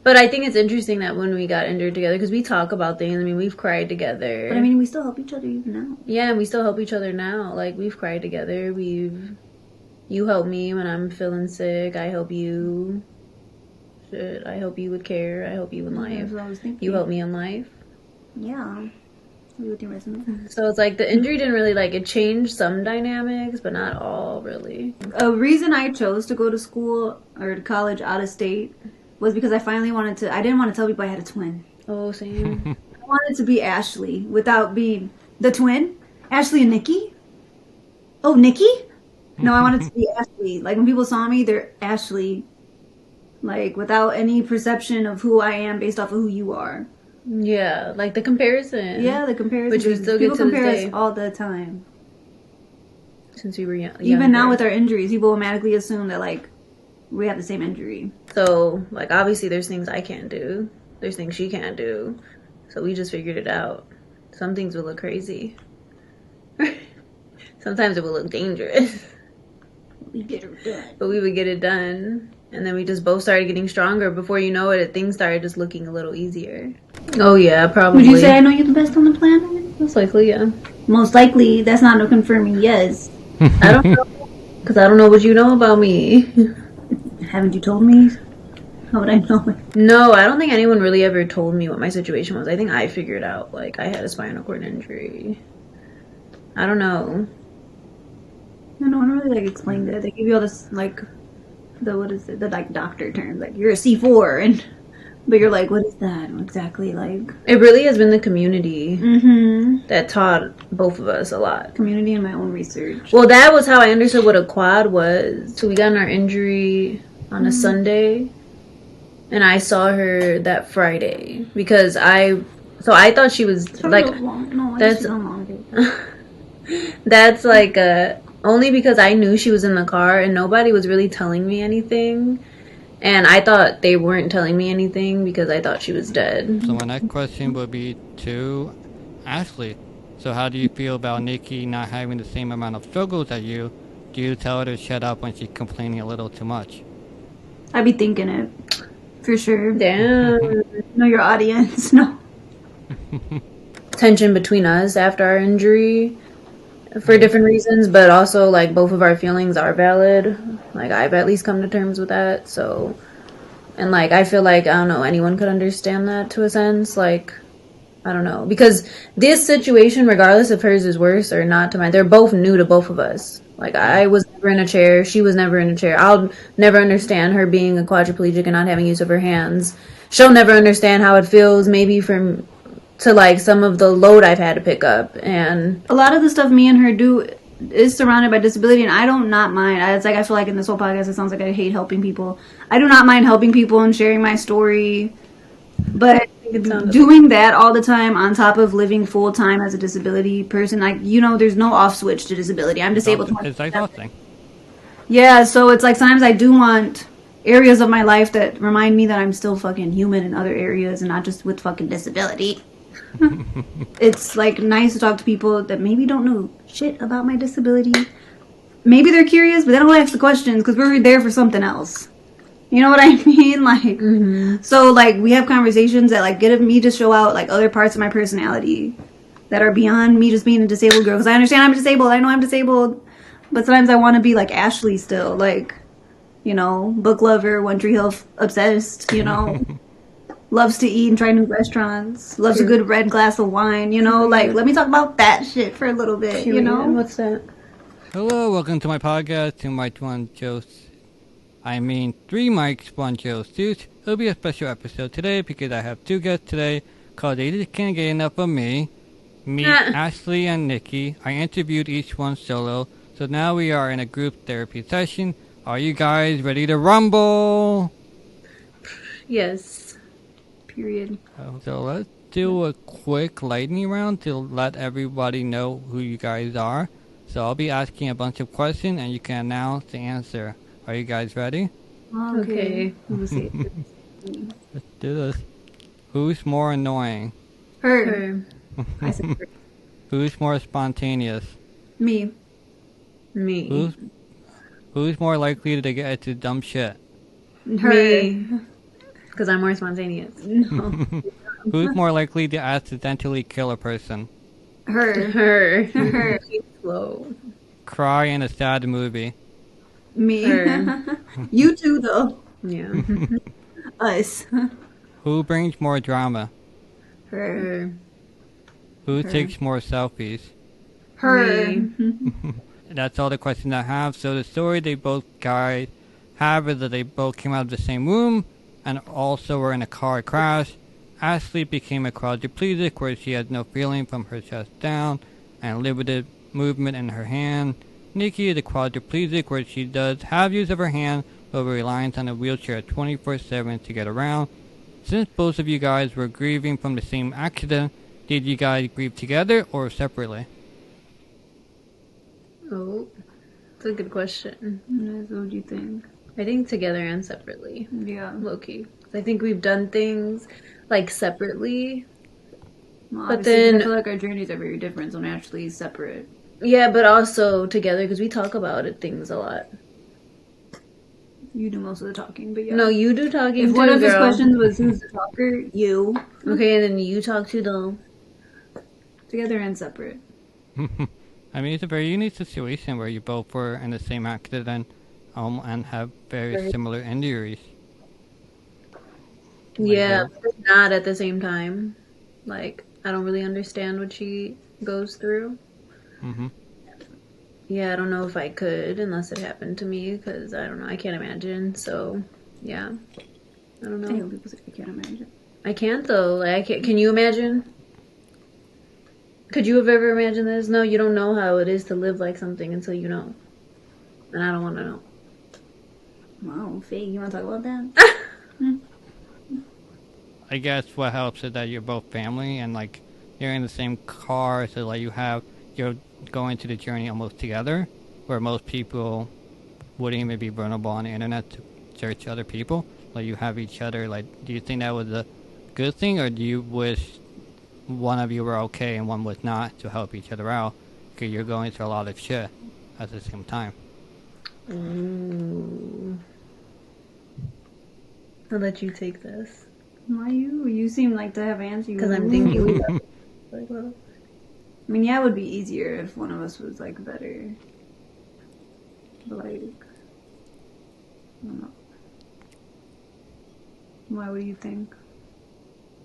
But I think it's interesting that when we got injured together, because we talk about things. I mean, we've cried together. But I mean, we still help each other even now. Yeah, and we still help each other now. Like, we've cried together. You help me when I'm feeling sick. I help you. Shit, I help you with care. I help you in life. That's what I was thinking. You help me in life. Yeah. With your resume. So it's like the injury didn't really, like, it changed some dynamics, but not all, really. A reason I chose to go to school or to college out of state was because I finally I didn't want to tell people I had a twin. Oh, same. I wanted to be Ashley without being the twin. Ashley and Nikki. Oh, Nikki? No, I wanted to be Ashley. Like, when people saw me, they're Ashley. Like, without any perception of who I am based off of who you are. Yeah, like the comparison. Yeah, the comparison. Which we still get to people compare this day. us all the time. Since we were young. Even now with our injuries, people automatically assume that, like, we have the same injury. So, like, obviously there's things I can't do. There's things she can't do. So we just figured it out. Some things will look crazy. Sometimes it will look dangerous. We get it done. But we would get it done. And then we just both started getting stronger. Before you know it, things started just looking a little easier. Oh, yeah, probably. Would you say I know you're the best on the planet? Most likely, yeah. Most likely, that's not a confirming yes. I don't know. Because I don't know what you know about me. Haven't you told me? How would I know it? No, I don't think anyone really ever told me what my situation was. I think I figured out, like, I had a spinal cord injury. I don't know. No one really, like, explained it. They give you all this, like, the like, doctor terms. Like, you're a C4, but you're like, what is that exactly? Like, It really has been the community mm-hmm. that taught both of us a lot. Community and my own research. Well, that was how I understood what a quad was. So we got in our injury on a Sunday, and I saw her that Friday because I thought she was like that's like only because I knew she was in the car and nobody was really telling me anything, and I thought they weren't telling me anything because I thought she was dead. So my next question would be to Ashley. So how do you feel about Nikki not having the same amount of struggles as you? Do you tell her to shut up when she's complaining a little too much? I'd be thinking it. For sure. Damn. Know your audience. No. Tension between us after our injury for different reasons, but also, like, both of our feelings are valid. Like, I've at least come to terms with that, so... And, like, I feel like, I don't know, anyone could understand that to a sense. Like, I don't know. Because this situation, regardless if hers is worse or not to mine, they're both new to both of us. Like, I was never in a chair. She was never in a chair. I'll never understand her being a quadriplegic and not having use of her hands. She'll never understand how it feels, maybe to like some of the load I've had to pick up. And a lot of the stuff me and her do is surrounded by disability, and I don't not mind. It's like I feel like in this whole podcast it sounds like I hate helping people. I do not mind helping people and sharing my story, but doing that all the time on top of living full time as a disability person, like, you know, there's no off switch to disability. I'm disabled. It's exhausting. Yeah, so it's like sometimes I do want areas of my life that remind me that I'm still fucking human in other areas and not just with fucking disability. It's like nice to talk to people that maybe don't know shit about my disability. Maybe they're curious, but they don't ask the questions because we're there for something else. You know what I mean? Like, So, like, we have conversations that, like, get me to show out, like, other parts of my personality that are beyond me just being a disabled girl. Because I understand I'm disabled. I know I'm disabled. But sometimes I want to be like Ashley still. Like, you know, book lover, One Tree Hill obsessed, you know. Loves to eat and try new restaurants. Loves a good red glass of wine, you know. Like, let me talk about that shit for a little bit, you know. What's that? Hello, welcome to my podcast, Two Mics, One Joe. I mean, 3 mics, 1 Joe Suits. It'll be a special episode today because I have 2 guests today called They Just Can't Get Enough of Me. Meet Ashley and Nikki. I interviewed each one solo, so now we are in a group therapy session. Are you guys ready to rumble? Yes. Period. So let's do a quick lightning round to let everybody know who you guys are. So I'll be asking a bunch of questions and you can announce the answer. Are you guys ready? Okay. Let's do this. Who's more annoying? Her. I said her. Who's more spontaneous? Me. Who's more likely to get into dumb shit? Her. Me. Because I'm more spontaneous. No. Who's more likely to accidentally kill a person? Her. Her. She's slow. Cry in a sad movie? Me. Her. You too, though. Yeah. Us. Who brings more drama? Her. Her. Who Her. takes more selfies? Her. Me. That's all the questions I have. So the story they both guys have is that they both came out of the same room and also were in a car crash. Ashley became a quadriplegic where she has no feeling from her chest down and limited movement in her hand. Nikki is a quadriplegic where she does have use of her hand but relies on a wheelchair 24/7 to get around. Since both of you guys were grieving from the same accident, did you guys grieve together or separately? Oh, that's a good question. What do you think? I think together and separately. Yeah. Low-key. I think we've done things like separately. Well, But obviously, then- I feel like our journeys are very different, so naturally separate. Yeah, but also together because we talk about it, things a lot. You do most of the talking, but yeah. No, you do talking If too, one of his girl. questions was who's the talker, you. Okay, and then you talk too, though. Together and separate. I mean, it's a very unique situation where you both were in the same accident and have very similar injuries. Yeah, but not at the same time. Like, I don't really understand what she goes through. Hmm. Yeah, I don't know if I could unless it happened to me because I don't know. I can't imagine. So, yeah. I don't I know. know people say I can't imagine. I can't though. Like, I can't. Can you imagine? Could you have ever imagined this? No, you don't know how it is to live like something until you know. And I don't want to know. Wow, Faye, you want to talk about that? I guess what helps is that you're both family and like you're in the same car, so like you're going to the journey almost together, where most people wouldn't even be vulnerable on the internet to search other people. Like you have each other. Like, do you think that was a good thing, or do you wish one of you were okay and one was not to help each other out? Because you're going through a lot of shit at the same time. Ooh. I'll let you take this. Why you? You seem like to have answers. Because I'm thinking. Like, well, I mean, yeah, it would be easier if one of us was like better. But like, I don't know. Why? What do you think?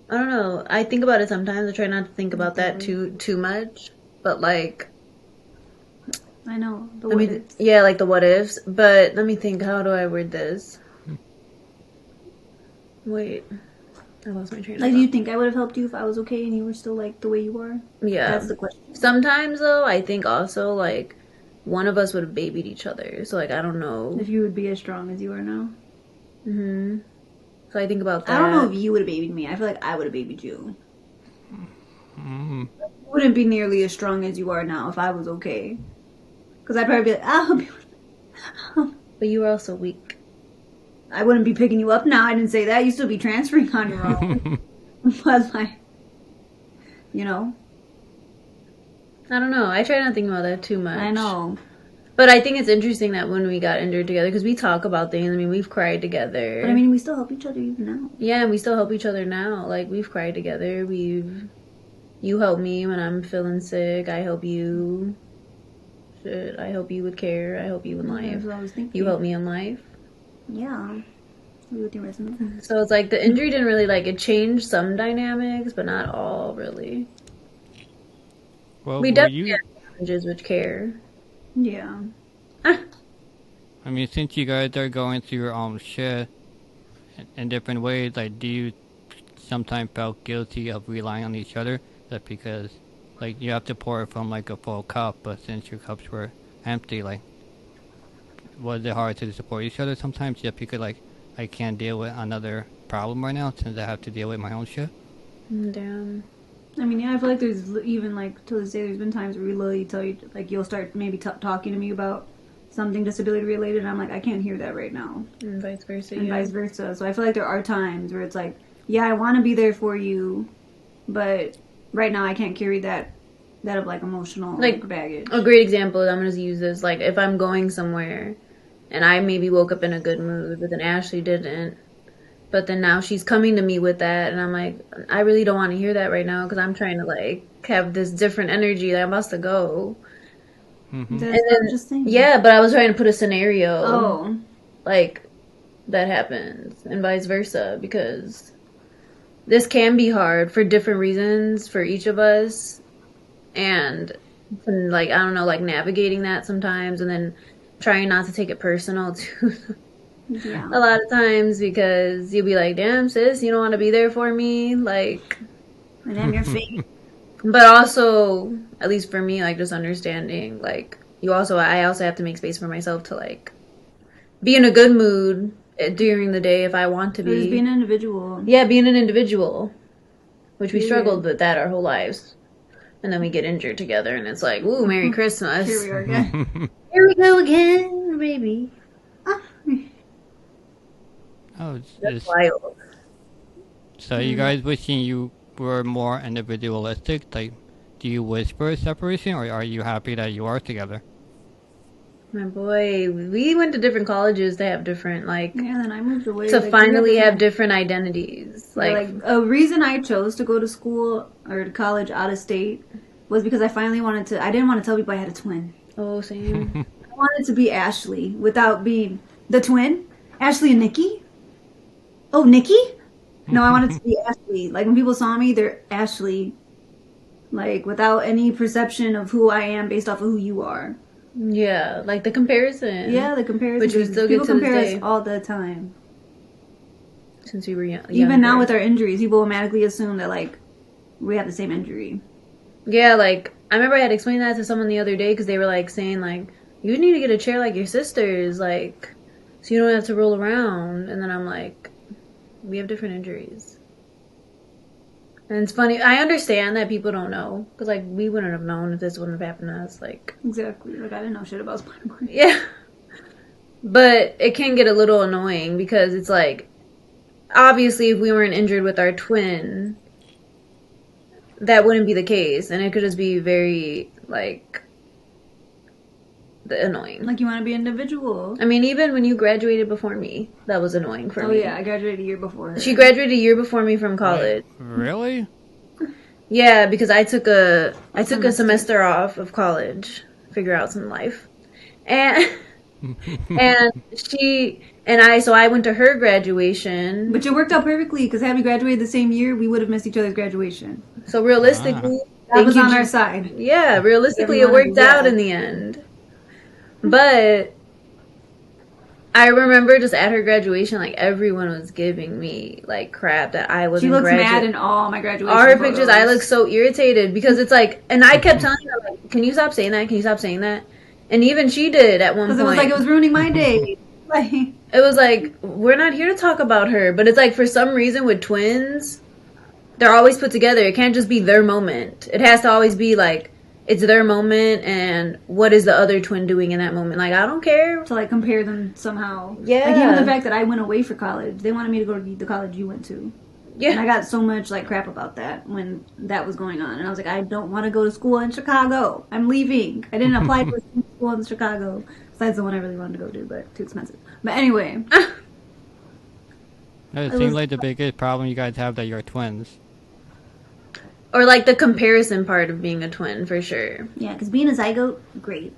I don't know. I think about it sometimes. I try not to think about that too much. But like, I know the I what mean, ifs. yeah, like the what ifs. But let me think. How do I word this? Wait, I lost my train of Like, thought. do you think I would have helped you if I was okay and you were still like the way you are? Yeah. That's the question. Sometimes though, I think also like one of us would have babied each other. So like I don't know. If you would be as strong as you are now. Hmm. So I think about that. I don't know if you would have babied me. I feel like I would have babied you. Mm-hmm. You wouldn't be nearly as strong as you are now if I was okay. Because I'd probably be like, I'll be. But you were also weak. I wouldn't be picking you up now. I didn't say that. You still be transferring on your own. But like, you know, I don't know. I try not to think about that too much. I know. But I think it's interesting that when we got injured together, because we talk about things. I mean, we've cried together. But I mean, we still help each other even now. Yeah, and we still help each other now. Like, we've cried together. You help me when I'm feeling sick. I help you. Shit, I help you with care. I help you in life. That's what I was thinking. You help me in life. Yeah. Agree with your resume. So it's like the injury didn't really, like, it changed some dynamics, but not all, really. Well, We were definitely you? have challenges with care. Yeah. I mean, since you guys are going through your own shit in different ways, like, do you sometimes felt guilty of relying on each other? That because, like, you have to pour from, like, a full cup, but since your cups were empty, like, was it hard to support each other sometimes? Just because, like, I can't deal with another problem right now since I have to deal with my own shit? Damn. I mean, yeah, I feel like there's even, like, to this day, there's been times where we literally tell you, like, you'll start maybe talking to me about something disability related, and I'm like, I can't hear that right now. And vice versa, And yeah. vice versa. So I feel like there are times where it's like, yeah, I want to be there for you, but right now I can't carry that of, like, emotional Like, baggage. A great example, I'm going to use this, like, if I'm going somewhere and I maybe woke up in a good mood, but then Ashley didn't, But then now she's coming to me with that, and I'm like, I really don't want to hear that right now because I'm trying to like have this different energy that I'm about to go. Mm-hmm. That's And what I'm then, just saying. yeah, but I was trying to put a scenario Oh. like that happens and vice versa because this can be hard for different reasons for each of us. And like, I don't know, like navigating that sometimes and then trying not to take it personal too. Yeah. A lot of times because you'll be like, damn, sis, you don't want to be there for me. Like, And I'm your fate. but also, at least for me, like just understanding, like I also have to make space for myself to like be in a good mood during the day if I want to Or just be. being an individual. Yeah, being an individual, which we Yeah. struggled with that our whole lives. And then we get injured together and it's like, ooh, Merry Christmas. Here we are again. Here we go again, baby. Oh, That's wild. so you guys wishing you were more individualistic? Like, do you wish for a separation, or are you happy that you are together? My boy, we went to different colleges to have different, like, Yeah, then I moved away. to like, finally have different identities. Like a reason I chose to go to school or to college out of state was because I finally wanted to. I didn't want to tell people I had a twin. Oh, same. I wanted to be Ashley without being the twin. Ashley and Nikki. Oh, Nikki? No, I wanted to be Ashley. Like when people saw me, they're Ashley. Like without any perception of who I am based off of who you are. Yeah, like the comparison. Yeah, the comparison. Which we still people get to this compare day. us all the time. Since we were young. Even now with our injuries, people automatically assume that like we have the same injury. Yeah, like, I remember I had explained that to someone the other day because they were like saying, like, you need to get a chair like your sisters, like, so you don't have to roll around. And then I'm like, we have different injuries. And it's funny. I understand that people don't know because, like, we wouldn't have known if this wouldn't have happened to us. Like, Exactly. Like I didn't know shit about spinal cord. yeah. But it can get a little annoying because it's like, obviously, if we weren't injured with our twin, that wouldn't be the case. And it could just be very, like, annoying. Like you want to be individual. I mean, even when you graduated before me, that was annoying for me. Oh yeah, I graduated a year before her. She graduated a year before me from college. Really? Yeah, because I took a semester off of college, figure out some life, and so I went to her graduation. But it worked out perfectly because had we graduated the same year, we would have missed each other's graduation. So realistically, That was on our side. Yeah, realistically, it worked out in the end. But I remember just at her graduation, like everyone was giving me like crap that I wasn't. She looks mad in all my graduation all her photos. pictures. I look so irritated because it's like, and I kept telling her like, "Can you stop saying that? Can you stop saying that?" And even she did at one point. Because it was like it was ruining my day. Like it was like, we're not here to talk about her, but it's like for some reason with twins, they're always put together. It can't just be their moment. It has to always be like, it's their moment, and what is the other twin doing in that moment? Like, I don't care. to like compare them somehow. Yeah. Like even the fact that I went away for college, they wanted me to go to the college you went to. And I Yeah. got so much like crap about that when that was going on, and I was like, I don't want to go to school in Chicago. I'm leaving. I didn't apply for school in Chicago. Besides the one I really wanted to go to, but too expensive. But anyway, It seems like the biggest problem you guys have that you're twins. Or like the comparison part of being a twin, for sure. yeah, because being a zygote, great.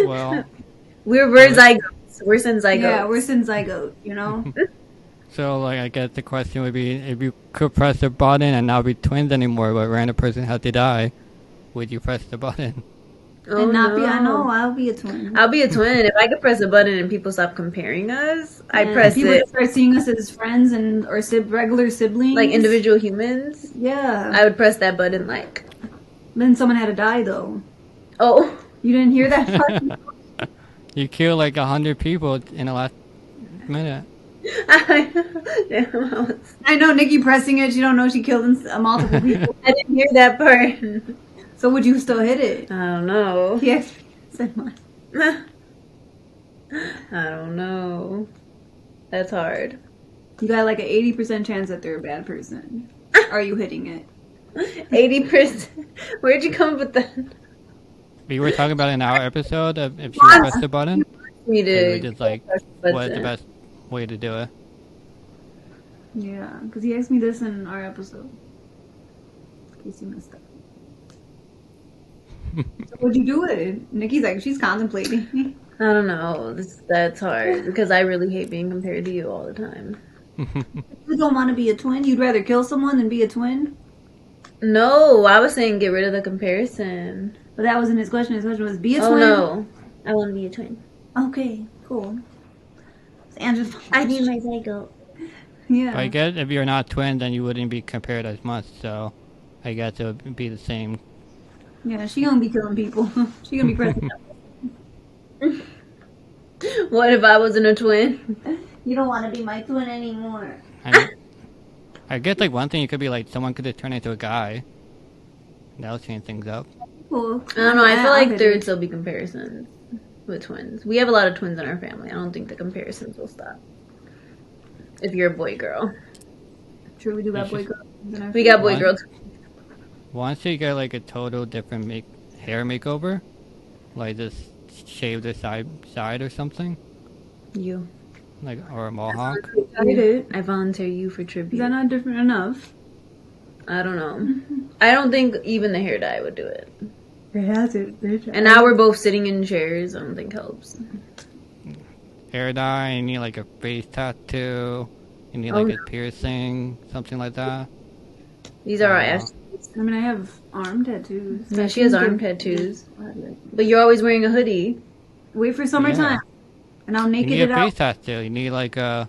Well, We're zygotes. We're sin zygotes. Yeah, we're sin zygote. You know. so like I guess the question would be, if you could press a button and not be twins anymore, but random person had to die, would you press the button? Oh, And not be. no. I know. I'll be a twin. I'll be a twin. If I could press a button and people stop comparing us, I press people it. start seeing us as friends and or regular siblings, Like individual humans, Yeah. I would press that button like, Then someone had to die though. oh. You didn't hear that part? You killed like 100 people in the last minute. Damn, I know Nikki pressing it. She don't know she killed multiple people. I didn't hear that part. So would you still hit it? I don't know. Yes. Said mine. I don't know. That's hard. You got like an 80% chance that they're a bad person. Are you hitting it? 80%. Where'd you come up with that? We were talking about in our episode of if you would press the button. We We were did. just like, what is the best way to do it. Yeah, because he asked me this in our episode. In case you missed it. So what'd you do with it? Nikki's like, she's contemplating. I don't know. That's hard because I really hate being compared to you all the time. You don't want to be a twin? You'd rather kill someone than be a twin? No, I was saying get rid of the comparison. But that wasn't his question. His question was be a Oh twin. no, I want to be a twin. Okay, cool. So Andrew's I need my zygote. yeah. But I guess if you're not twin, then you wouldn't be compared as much. So I guess it would be the same. Yeah, she gonna be killing people. She gonna be pressing. What if I wasn't a twin? You don't want to be my twin anymore. I guess like one thing you could be like someone could have turned into a guy. That'll change things up. Cool. I don't know. I feel like there would still be comparisons with twins. We have a lot of twins in our family. I don't think the comparisons will stop. If you're a boy girl, True, we do got boy girl. we got boy girl. Once you get like a total different hair makeover, like just shave the side or something, You. like or a mohawk. I did. I volunteer you for tribute. Is that not different enough? I don't know. I don't think even the hair dye would do it. It has it, bitch. And now we're both sitting in chairs. I don't think helps. Hair dye, you need like a face tattoo, you need like a piercing, something like that. These are our Ashley. I mean, I have arm tattoos. Yeah, she has arm tattoos. But you're always wearing a hoodie. Wait for summertime, and I'll You naked need it a out. face tattoo. You need like a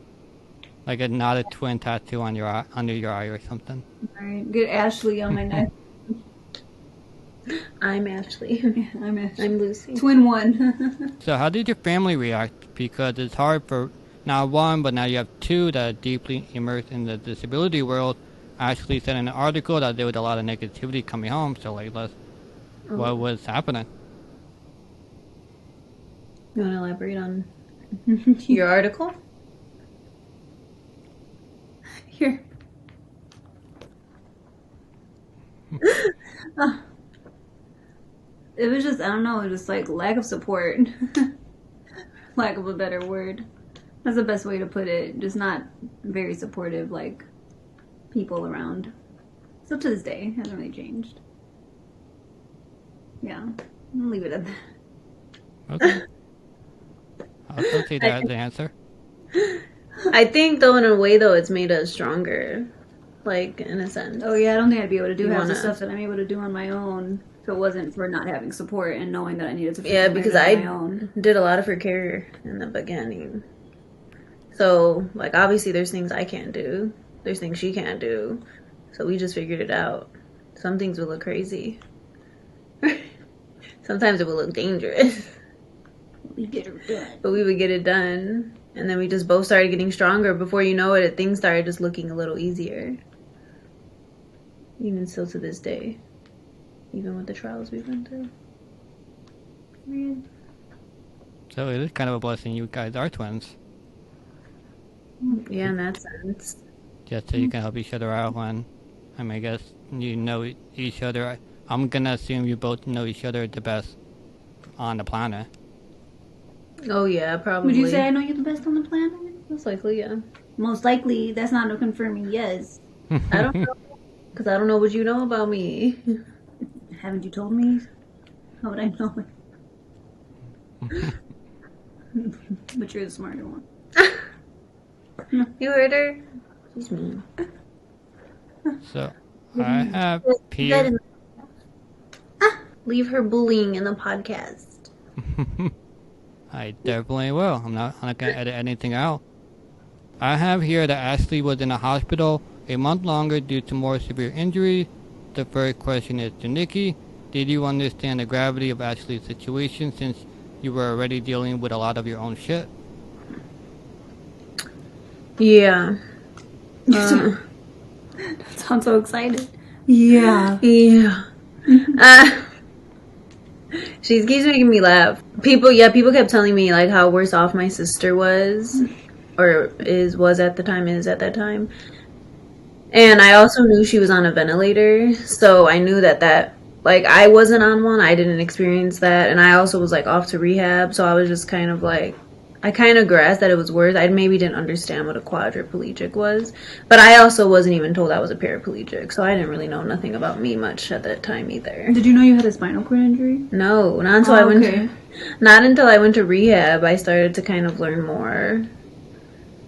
not a twin tattoo on your eye, under your eye or something. Alright, get Ashley on my neck. I'm Ashley. I'm Ashley. I'm Lucy. Twin one. So how did your family react? Because it's hard for not one, but now you have two that are deeply immersed in the disability world. Ashley said in an article that there was a lot of negativity coming home. So like, what was happening? You want to elaborate on your article? Here. It was just, I don't know, just like lack of support. Lack of a better word. That's the best way to put it. Just not very supportive, like, people around. So to this day, it hasn't really changed. Yeah. I'll leave it at that. Okay. I'll take that as the answer. I think, though, in a way, though, it's made us stronger. Like, in a sense. Oh yeah, I don't think I'd be able to do You half the wanna- stuff that I'm able to do on my own if it wasn't for not having support and knowing that I needed to figure Yeah, it because out I on my own. did a lot of her care in the beginning. So, like, obviously there's things I can't do. There's things she can't do. So we just figured it out. Some things will look crazy. Sometimes it will look dangerous. We get her done. But we would get it done. And then we just both started getting stronger. Before you know it, things started just looking a little easier. Even still to this day. Even with the trials we've been through. So it is kind of a blessing you guys are twins. Yeah, in that sense. Just so you can help each other out when, I guess you know each other. I'm gonna assume you both know each other the best on the planet. Oh, yeah, probably. Would you say I know you're the best on the planet? Most likely, yeah. Most likely, that's not a confirming yes. I don't know. Because I don't know what you know about me. Haven't you told me? How would I know it? But you're the smarter one. You heard her? She's mean. So I have Pierre. Leave her bullying in the podcast. I definitely will. I'm not gonna edit anything out. I have here that Ashley was in a hospital a month longer due to more severe injuries. The first question is to Nikki. Did you understand the gravity of Ashley's situation since you were already dealing with a lot of your own shit? Yeah. Sounds so excited. Yeah. Yeah. She keeps making me laugh. People kept telling me like how worse off my sister was, or was at that time. And I also knew she was on a ventilator, so I knew that like I wasn't on one. I didn't experience that, and I also was like off to rehab, so I was just kind of like, I kind of grasped that it was worse. I maybe didn't understand what a quadriplegic was, but I also wasn't even told I was a paraplegic, so I didn't really know nothing about me much at that time either. Did you know you had a spinal cord injury? No, not until not until I went to rehab. I started to kind of learn more.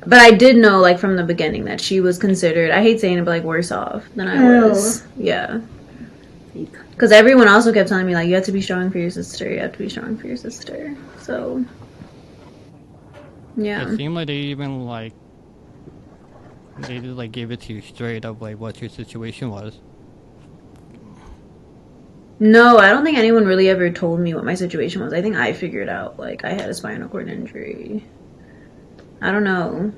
But I did know, like, from the beginning that she was considered, I hate saying it, but, like, worse off than I was. Yeah. Because everyone also kept telling me, like, you have to be strong for your sister. You have to be strong for your sister. So, yeah. It seemed like they even, like, they just, like, gave it to you straight up, like, what your situation was. No, I don't think anyone really ever told me what my situation was. I think I figured out, like, I had a spinal cord injury. I don't know.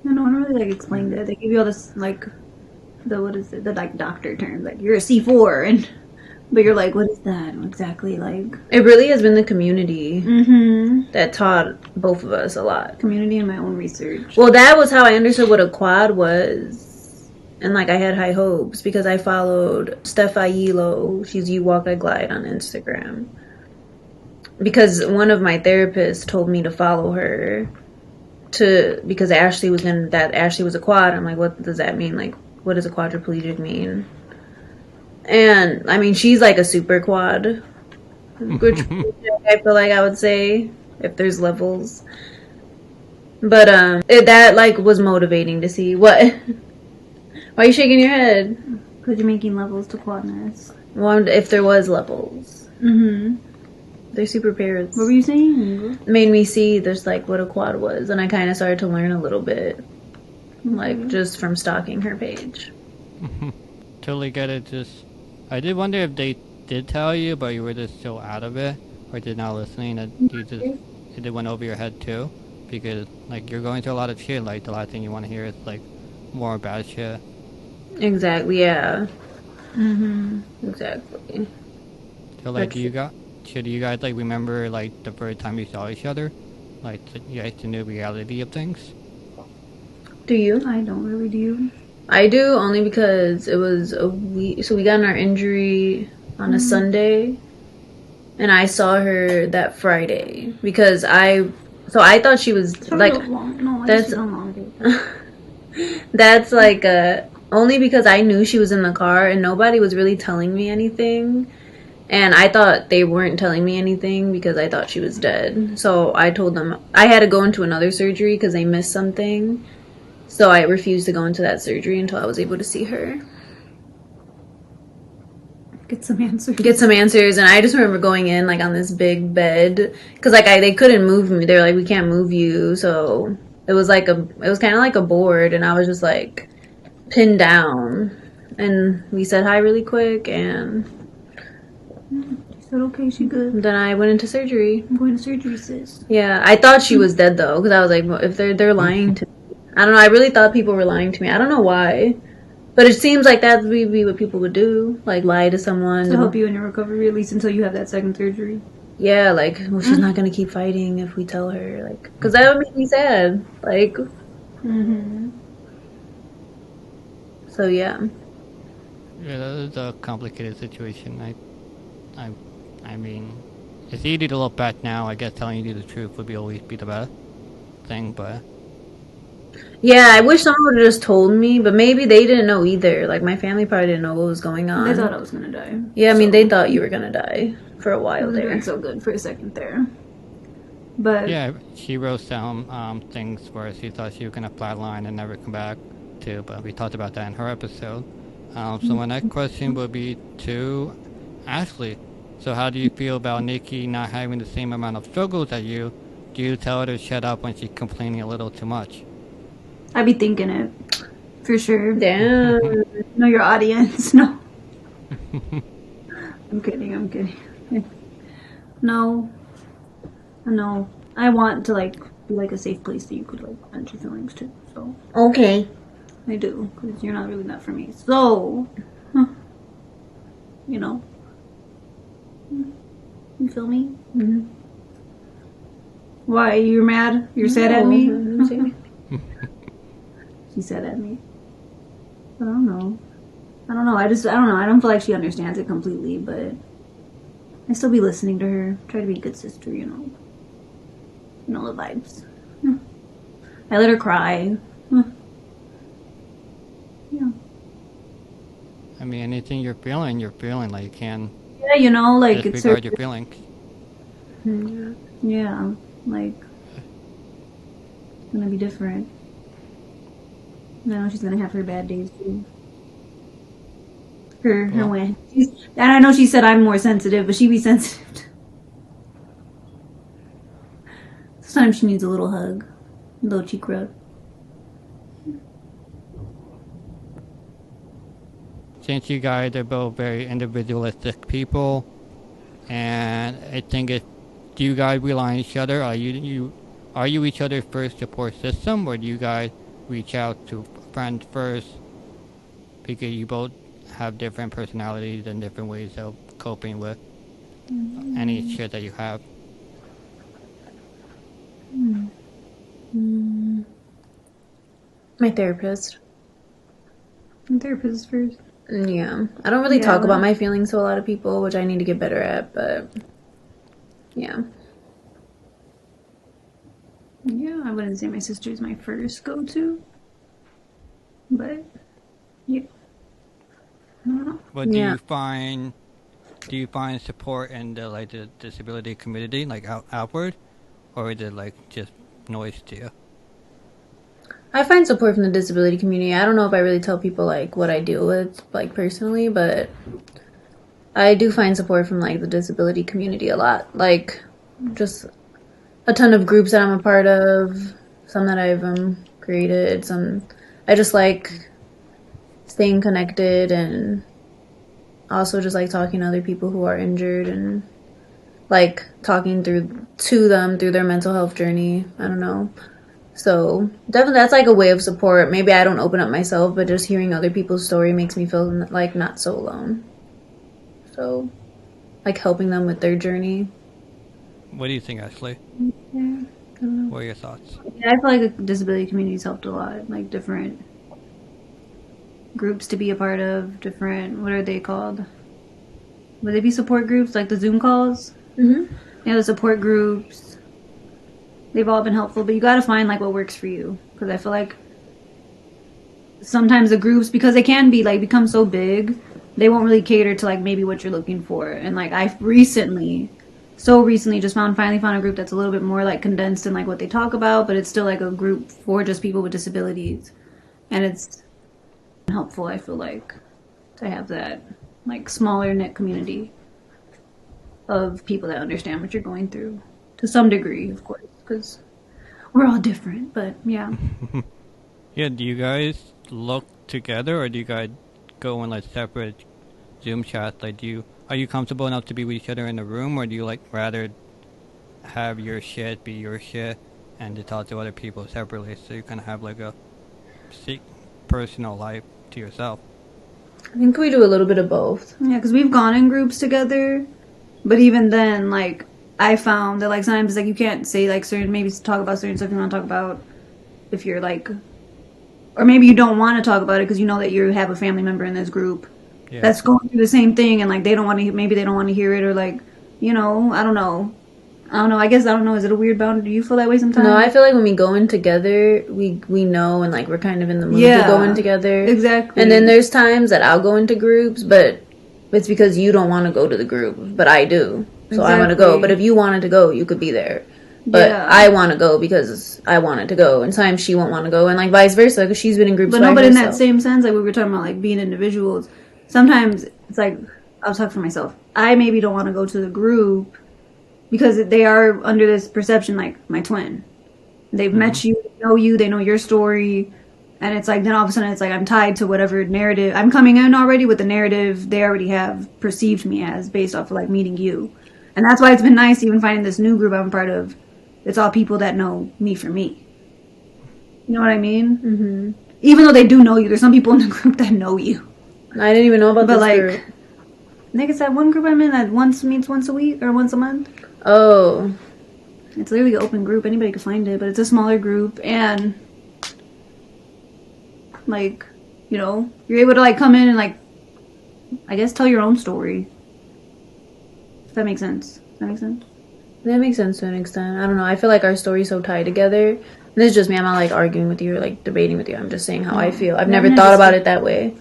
No one really, like, explained it. They give you all this, like, the like, doctor terms. Like, you're a C4, but you're like, what is that exactly? Like, it really has been the community that taught both of us a lot. Community and my own research. Well, that was how I understood what a quad was. And, like, I had high hopes because I followed Steph Ayilo. She's You Walk, I Glide on Instagram. Because one of my therapists told me to follow her because Ashley was a quad. I'm like, what does that mean? Like, what does a quadriplegic mean? And I mean, she's like a super quad, which I feel like I would say if there's levels. But that like was motivating to see. What? Why are you shaking your head? Because you're making levels to quadness. Well, if there was levels. They're super pairs. What were you saying? Made me see there's like what a quad was, and I kind of started to learn a little bit, like just from stalking her page. Totally get it. I did wonder if they did tell you, but you were just so out of it, or did not listening that it went over your head too, because like you're going through a lot of shit. Like the last thing you want to hear is like more bad shit. Exactly. Yeah. Exactly. So like do you guys like remember like the first time you saw each other? Like you guys knew the reality of things? Do you? I don't really do. I do, only because it was a week. So we got in our injury on a Sunday, and I saw her that Friday because I thought she was that's like only because I knew she was in the car and nobody was really telling me anything. And I thought they weren't telling me anything because I thought she was dead. So I told them I had to go into another surgery because they missed something. So I refused to go into that surgery until I was able to see her. Get some answers. And I just remember going in like on this big bed because like they couldn't move me. They were like, we can't move you. So it was kind of like a board, and I was just like pinned down. And we said hi really quick, and she said, okay, she good. Then I went into surgery. I'm going to surgery, sis. Yeah, I thought she was dead though, because I was like, well, if they're lying to me. I don't know, I really thought people were lying to me. I don't know why. But it seems like that would be what people would do. Like, lie to someone. To help you in your recovery, at least until you have that second surgery. Yeah, like, well, she's not going to keep fighting if we tell her. Like, because that would make me sad. Like. So, yeah. Yeah, that is a complicated situation. I mean, it's easy to look back now. I guess telling you the truth would always be the best thing, but... Yeah, I wish someone would have just told me, but maybe they didn't know either. Like, my family probably didn't know what was going on. They thought I was gonna die. Yeah, I mean, they thought you were gonna die for a while there. Doing so good for a second there. But... Yeah, she wrote down things where she thought she was gonna flatline and never come back to, but we talked about that in her episode. So my next question would be to Ashley. So how do you feel about Nikki not having the same amount of struggles as you? Do you tell her to shut up when she's complaining a little too much? I'd be thinking it. For sure. Damn. Know your audience. No. I'm kidding. No. I want to, like, be, like, a safe place that you could, like, vent your feelings to, so. Okay. I do, because you're not really that for me. So, you know. You feel me? Mm-hmm. Why? You're mad? You're sad at me? She's sad at me. I don't know. I don't know. I don't know. I don't feel like she understands it completely, but I still be listening to her. Try to be a good sister, you know. You know the vibes. I let her cry. Yeah. I mean, anything you're feeling, like you can Yeah, you know, like it's her. disregard your feelings. Yeah, like it's gonna be different. I know she's gonna have her bad days too. Her Well. way. And I know she said I'm more sensitive, but she be sensitive too. Sometimes she needs a little hug, a little cheek rub. Since you guys are both very individualistic people, and I think do you guys rely on each other? Are you each other's first support system, or do you guys reach out to friends first because you both have different personalities and different ways of coping with any shit that you have? My therapist. My therapist first. Yeah. I don't really talk about my feelings to a lot of people, which I need to get better at, but yeah. Yeah, I wouldn't say my sister is my first go-to, but yeah. I don't know. But do you find support in the disability community, like outward, or is it like just noise to you? I find support from the disability community. I don't know if I really tell people like what I deal with like personally, but I do find support from like the disability community a lot. Like just a ton of groups that I'm a part of, some that I've created, some I just like staying connected, and also just like talking to other people who are injured and like talking to them through their mental health journey. I don't know. So definitely that's like a way of support. Maybe I don't open up myself, but just hearing other people's story makes me feel like not so alone. So like helping them with their journey. What do you think, Ashley? Yeah. What are your thoughts? Yeah, I feel like the disability community's helped a lot. Like different groups to be a part of, different, what are they called? Would they be support groups, like the Zoom calls? Mm-hmm. Yeah, the support groups. They've all been helpful, but you gotta find like what works for you. Because I feel like sometimes the groups, because they can be like become so big, they won't really cater to like maybe what you're looking for. And like I've recently just finally found a group that's a little bit more like condensed in like what they talk about, but it's still like a group for just people with disabilities. And it's helpful, I feel like, to have that like smaller knit community of people that understand what you're going through to some degree, of course, because we're all different. But yeah. Yeah, do you guys look together, or do you guys go in like separate Zoom chats? Like, are you comfortable enough to be with each other in the room, or do you like rather have your shit be your shit and to talk to other people separately, so you kind of have like a personal life to yourself? I think we do a little bit of both. Yeah, because we've gone in groups together, but even then, like, I found that, like, sometimes, like, you can't say, like, maybe talk about certain stuff you want to talk about if you're, like, or maybe you don't want to talk about it because you know that you have a family member in this group that's going through the same thing, and, like, maybe they don't want to hear it, or, like, you know, I don't know. I guess I don't know. Is it a weird boundary? Do you feel that way sometimes? No, I feel like when we go in together, we know, and like we're kind of in the mood to go in together. Exactly. And then there's times that I'll go into groups, but it's because you don't want to go to the group, but I do. So I want to go. But if you wanted to go, you could be there. But I want to go because I wanted to go. And sometimes she won't want to go, and like vice versa, because she's been in groups. But in that same sense, like we were talking about, like being individuals. Sometimes it's like, I'll talk for myself. I maybe don't want to go to the group because they are under this perception, like my twin. They've met you, they know your story, and it's like, then all of a sudden it's like I'm tied to whatever narrative. I'm coming in already with the narrative they already have perceived me as based off of like meeting you. And that's why it's been nice even finding this new group I'm part of. It's all people that know me for me. You know what I mean? Mm-hmm. Even though they do know you, there's some people in the group that know you. I didn't even know about this like, group. I think it's that one group I'm in that meets once a week or once a month. Oh. It's literally an open group. Anybody can find it, but it's a smaller group, and like, you know, you're able to like come in and like, I guess, tell your own story. If that makes sense. Does that make sense? That makes sense to an extent. I don't know. I feel like our story's so tied together. And this is just me. I'm not like arguing with you or like debating with you. I'm just saying how I feel. I've never thought about it that way.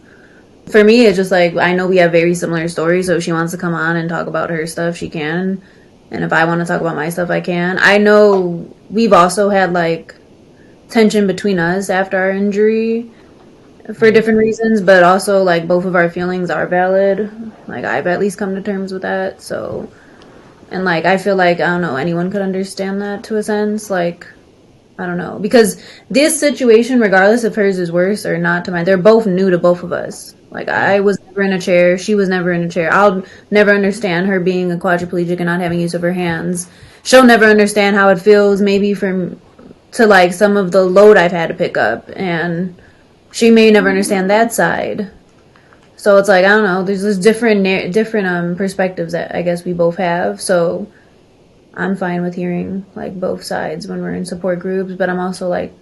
For me, it's just like I know we have very similar stories. So if she wants to come on and talk about her stuff, she can. And if I want to talk about my stuff, I can. I know we've also had like tension between us after our injury for different reasons, but also like both of our feelings are valid. Like I've at least come to terms with that. So, and like I feel like I don't know, anyone could understand that to a sense. Like I don't know, because this situation, regardless if hers is worse or not to mine, they're both new to both of us. Like I was never in a chair, she was never in a chair. I'll never understand her being a quadriplegic and not having use of her hands. She'll never understand how it feels maybe to like some of the load I've had to pick up, and she may never understand that side. So it's like I don't know, there's just different perspectives that I guess we both have. So I'm fine with hearing like both sides when we're in support groups, but I'm also like,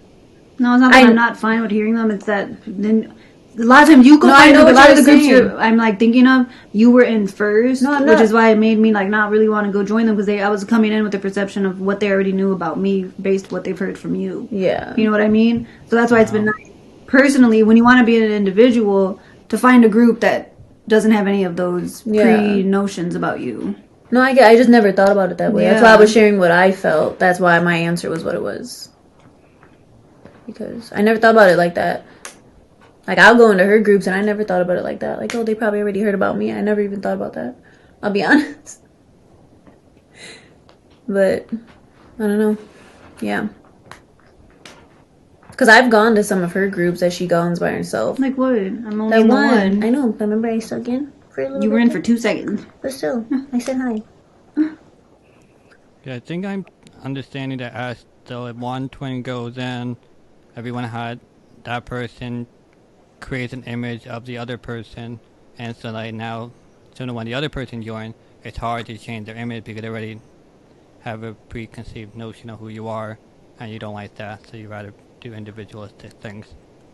no, it's not that I'm not fine with hearing them. It's that then a lot of times you go find a lot of the groups I'm like thinking of, you were in first, which is why it made me like not really want to go join them, because I was coming in with the perception of what they already knew about me based on what they've heard from you. Yeah, you know what I mean. So that's why it's been nice personally when you want to be an individual to find a group that doesn't have any of those pre-notions about you. No, I just never thought about it that way. That's why I was sharing what I felt. That's why my answer was what it was. Because I never thought about it like that. Like, I'll go into her groups, and I never thought about it like that. Like, oh, they probably already heard about me. I never even thought about that. I'll be honest. But, I don't know. Yeah. Because I've gone to some of her groups that she goes by herself. Like what? I'm only in the one. I know. Remember I stuck in for a little bit? You were in for 2 seconds. But still, I said hi. Yeah, I think I'm understanding that as the one twin goes in, everyone had that person creates an image of the other person, and so like now, so when the other person joins, it's hard to change their image because they already have a preconceived notion of who you are, and you don't like that, so you rather do individualistic things.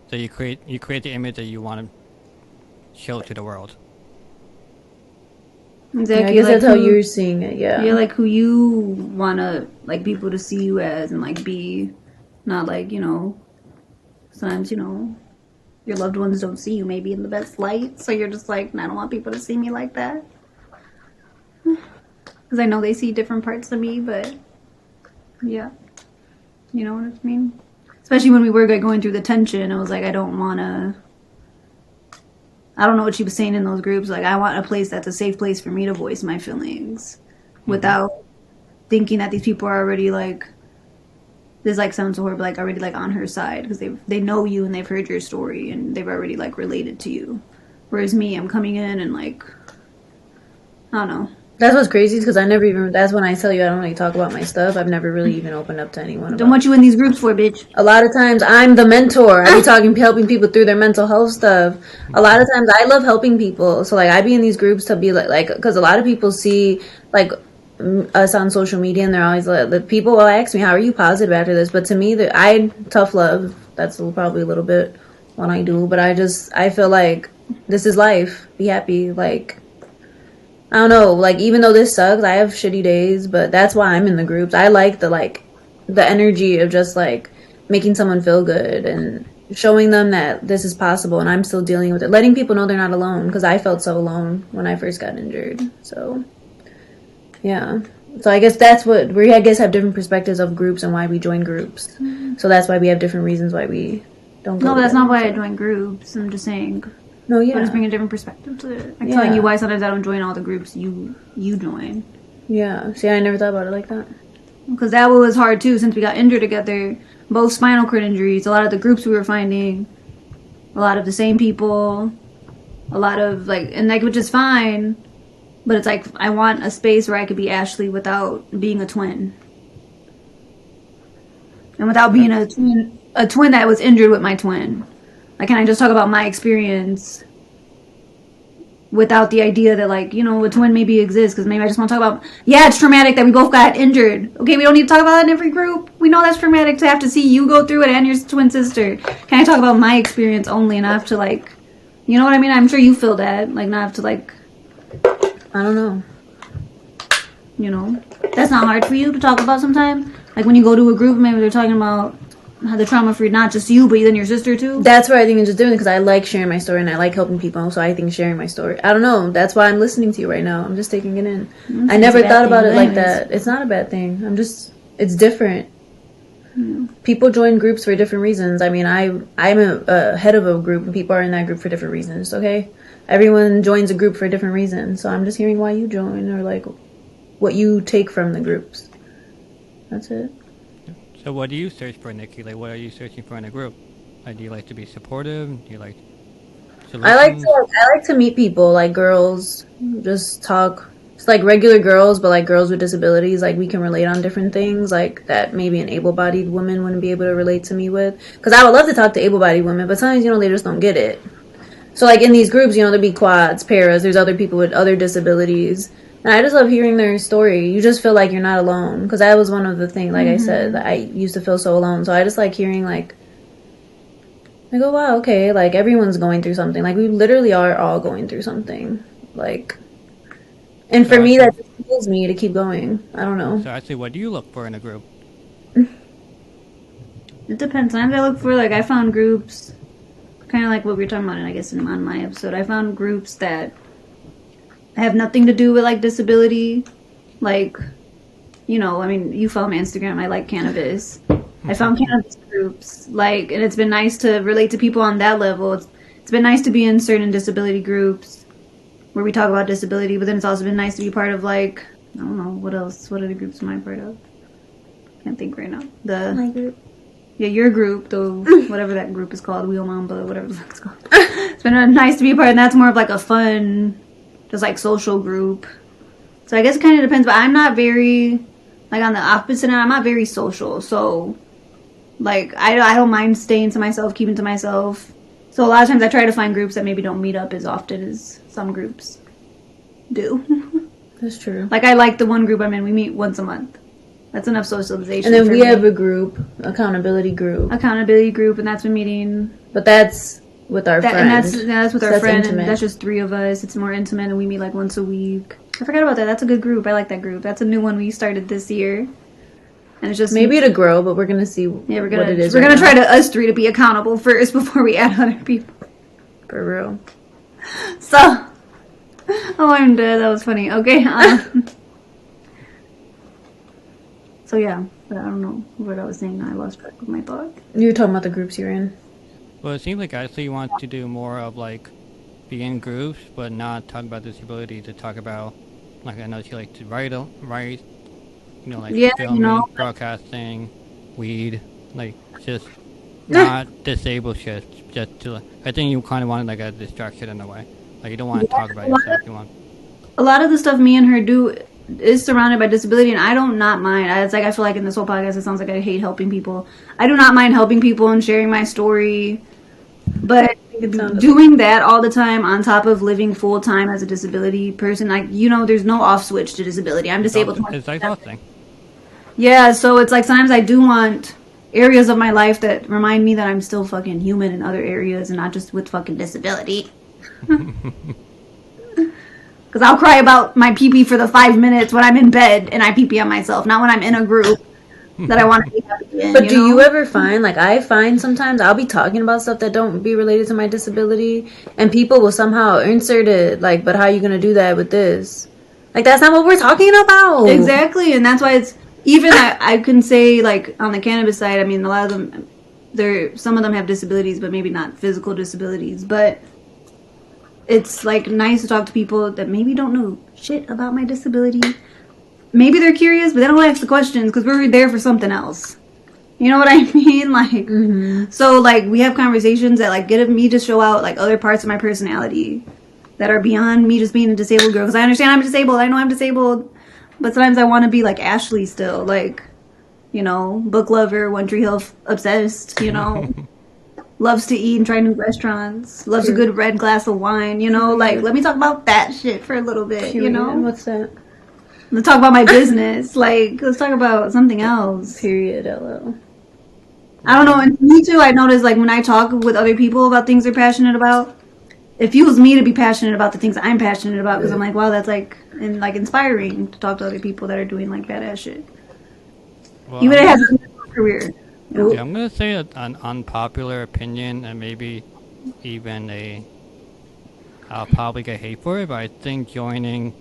So you create the image that you want to show to the world. Exactly. Yeah, I guess like that's how you're seeing it. Yeah. Yeah, like who you wanna like people to see you as and like be, not like sometimes your loved ones don't see you maybe in the best light, so you're just like, I don't want people to see me like that, because I know they see different parts of me, but yeah, you know what I mean. Especially when we were going through the tension, I was like, I don't know what she was saying in those groups. Like, I want a place that's a safe place for me to voice my feelings without thinking that these people are already like, this like sounds so horrible, like already like on her side, because they know you and they've heard your story and they've already like related to you. Whereas me, I'm coming in and like, I don't know. That's what's crazy, because I never even, that's when I tell you I don't really talk about my stuff. I've never really even opened up to anyone. Don't want you in these groups for, bitch. A lot of times I'm the mentor. I be helping people through their mental health stuff. A lot of times I love helping people. So like I be in these groups to be like, because a lot of people see like us on social media and they're always like, the people will ask me, how are you positive after this? But to me, I tough love. That's probably a little bit what I do. But I feel like this is life. Be happy. Like, I don't know, like, even though this sucks, I have shitty days, but that's why I'm in the groups. I like the energy of just, like, making someone feel good and showing them that this is possible and I'm still dealing with it. Letting people know they're not alone, because I felt so alone when I first got injured. So, yeah. So I guess that's what, we I guess have different perspectives of groups and why we join groups. Mm-hmm. So that's why we have different reasons why we don't go. No, but that's not why I join groups. I'm just saying... No, yeah. I just bring a different perspective to it. I'm telling you why sometimes I don't join all the groups you join. Yeah. See, I never thought about it like that. Because that was hard too, since we got injured together. Both spinal cord injuries. A lot of the groups we were finding, a lot of the same people, a lot of which is fine. But it's like, I want a space where I could be Ashley without being a twin. And without being a twin that was injured with my twin. Like, can I just talk about my experience without the idea that, like, a twin maybe exists? Because maybe I just want to talk about, it's traumatic that we both got injured. Okay, we don't need to talk about that in every group. We know that's traumatic to have to see you go through it and your twin sister. Can I talk about my experience only and not have to, like, you know what I mean? I'm sure you feel that. Like, not have to, like... I don't know. That's not hard for you to talk about sometimes? Like when you go to a group, maybe they're talking about how the trauma for not just you, but then your sister too? That's where I think I'm just doing it, because I like sharing my story and I like helping people. So I think sharing my story. I don't know. That's why I'm listening to you right now. I'm just taking it in. I never thought about it like that. It's not a bad thing. It's different. People join groups for different reasons. I mean, I'm a head of a group, and people are in that group for different reasons. Okay, everyone joins a group for different reasons. So I'm just hearing why you join, or like what you take from the groups. That's it. So what do you search for, Nikki? Like, what are you searching for in a group? Like, do you like to be supportive? Do you like solutions? I like to meet people, like girls, just talk. It's like regular girls, but like girls with disabilities. Like we can relate on different things, like that maybe an able-bodied woman wouldn't be able to relate to me with. Because I would love to talk to able-bodied women, but sometimes they just don't get it. So like in these groups, there'll be quads, paras. There's other people with other disabilities. And I just love hearing their story. You just feel like you're not alone. Because that was one of the things, like I said, that I used to feel so alone. So I just like hearing, like, I go, wow, okay, like, everyone's going through something. Like, we literally are all going through something. Like, and for me, that just fuels me to keep going. I don't know. So actually, what do you look for in a group? It depends. Sometimes I look for, like, I found groups, kind of like what we were talking about, I guess, on my episode. I found groups that have nothing to do with, like, disability. Like, you know, I mean, you follow my Instagram. I like cannabis. I found cannabis groups, like, and it's been nice to relate to people on that level. It's been nice to be in certain disability groups where we talk about disability, but then it's also been nice to be part of, like, I don't know, what else? What other groups am I part of? Can't think right now. My group. Yeah, your group, though, whatever that group is called, Wheel Mamba, whatever the fuck it's called. It's been nice to be a part, and that's more of, like, a fun, just, like, social group. So I guess it kind of depends, but I'm not very, like, on the opposite end, I'm not very social, so, like, I don't mind staying to myself, keeping to myself. So a lot of times I try to find groups that maybe don't meet up as often as some groups do. That's true. Like, I like the one group I'm in, we meet once a month. That's enough socialization. And then we have a group, accountability group, and that's been meeting. But that's with our friend. And that's with our friend, intimate. and that's just 3 of us. It's more intimate, and we meet like once a week. I forgot about that. That's a good group. I like that group. That's a new one we started this year. And it's just maybe to grow, but we're gonna see what it is. We're gonna try to us 3 to be accountable first before we add other people. For real. So, oh, I'm dead. That was funny. Okay. So yeah, but I don't know what I was saying. I lost track of my thought. You were talking about the groups you're in. Well, it seems like actually you want to do more of like be in groups, but not talk about disability. To talk about, like, I know she likes to write, you know, like filming, broadcasting, weed, like just not disabled shit. Just to, I think you kind of wanted like a distraction in a way. Like you don't want to talk about yourself. You want a lot of the stuff me and her do is surrounded by disability, and I don't not mind. It's like I feel like in this whole podcast it sounds like I hate helping people. I do not mind helping people and sharing my story, but doing that all the time on top of living full time as a disability person, like, you know, there's no off switch to disability. I'm disabled. It's exhausting. Yeah, so it's like sometimes I do want areas of my life that remind me that I'm still fucking human in other areas and not just with fucking disability. Because I'll cry about my pee-pee for the 5 minutes when I'm in bed and I pee-pee on myself, not when I'm in a group that I want to be happy in. But do you ever find, like, I find sometimes I'll be talking about stuff that don't be related to my disability, and people will somehow insert it, like, but how are you going to do that with this? Like, that's not what we're talking about. Exactly, and that's why it's, even I can say, like, on the cannabis side, I mean, a lot of them, some of them have disabilities, but maybe not physical disabilities, but it's, like, nice to talk to people that maybe don't know shit about my disability. Maybe they're curious, but they don't ask the questions because we're there for something else. You know what I mean? Like, so, like, we have conversations that, like, get me to show out, like, other parts of my personality that are beyond me just being a disabled girl. Because I understand I'm disabled. I know I'm disabled. But sometimes I want to be like Ashley still. Like, you know, book lover, One Tree Hill obsessed, you know. Loves to eat and try new restaurants. Loves a good red glass of wine, you know. Like, let me talk about that shit for a little bit, you know. What's that? Let's talk about my business. Like, let's talk about something else. Period, LO. I don't know. And me too, I notice, like, when I talk with other people about things they're passionate about, it fuels me to be passionate about the things I'm passionate about. Because I'm like, wow, that's, like, and like inspiring to talk to other people that are doing like badass shit. Well, Even if it has a career. You know? yeah, I'm gonna say an unpopular opinion, and maybe even I'll probably get hate for it, but I think joining